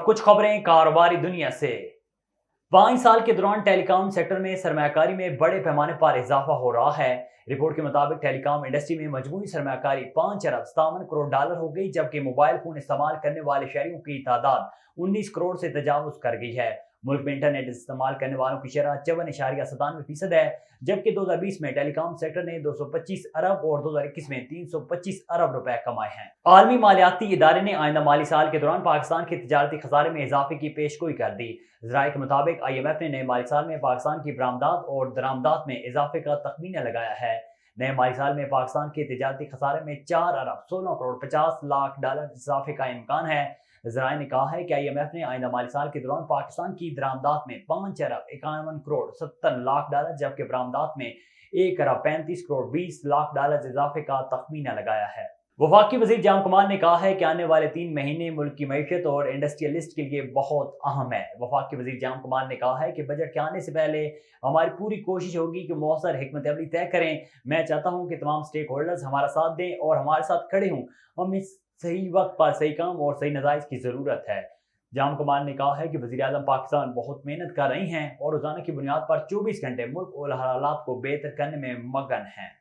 अब कुछ खबरें कारोबारी दुनिया से। 5 साल के दौरान टेलीकॉम सेक्टर में सरमायाकारी में बड़े पैमाने पर इजाफा हो रहा है। रिपोर्ट के मुताबिक टेलीकॉम इंडस्ट्री में मजमूई सरमायाकारी 5 अरब 57 करोड़ डॉलर हो गई, जबकि मोबाइल फोन इस्तेमाल करने वाले शहरियों की तादाद 19 करोड़ से तजावुज कर गई है। मुल्क में इंटरनेट इस्तेमाल करने वालों की शरह 54.97% है, जबकि 2020 में टेलीकॉम सेक्टर ने 225 अरब और 2021 में 325 अरब रुपए कमाए हैं। आलमी मालियाती इदारे ने आइंदा माली साल के दौरान पाकिस्तान के तिजारती खसारे में इजाफे की पेशगोई कर दी। ज़राए के मुताबिक IMF ने नए माली साल में पाकिस्तान की बरामदात और दरामदात में इजाफे का तखमीना लगाया है। नए माली साल में पाकिस्तान के तिजारती खसारे में 4 अरब 16 करोड़ 50 लाख डॉलर इजाफे का इम्कान है। ज़राए ने कहा है कि IMF ने आइंदा माली साल के दौरान पाकिस्तान की दरामदात में 5 अरब 51 करोड़ 70 लाख डॉलर, जबकि बरामदात में 1 अरब 35 करोड़ 20 लाख डॉलर इजाफे का तखमीना लगाया है। वफाकी वज़ीर जाम कमाल ने कहा है कि आने वाले 3 महीने मुल्क की मईशत और इंडस्ट्रियलिस्ट के लिए बहुत अहम है। वफाकी वज़ीर जाम कमाल ने कहा है कि बजट के आने से पहले हमारी पूरी कोशिश होगी कि मौसर हिकमत अमली तय करें। मैं चाहता हूं कि तमाम स्टेक होल्डर्स हमारा साथ दें और हमारे साथ खड़े हों। हमें सही वक्त पर सही काम और सही नताइज की ज़रूरत है। जाम कमाल ने कहा है कि वज़ीर आज़म पाकिस्तान बहुत मेहनत कर रही हैं और रोज़ाना की बुनियाद पर 24 घंटे मुल्क और हालात को बेहतर करने में मगन हैं।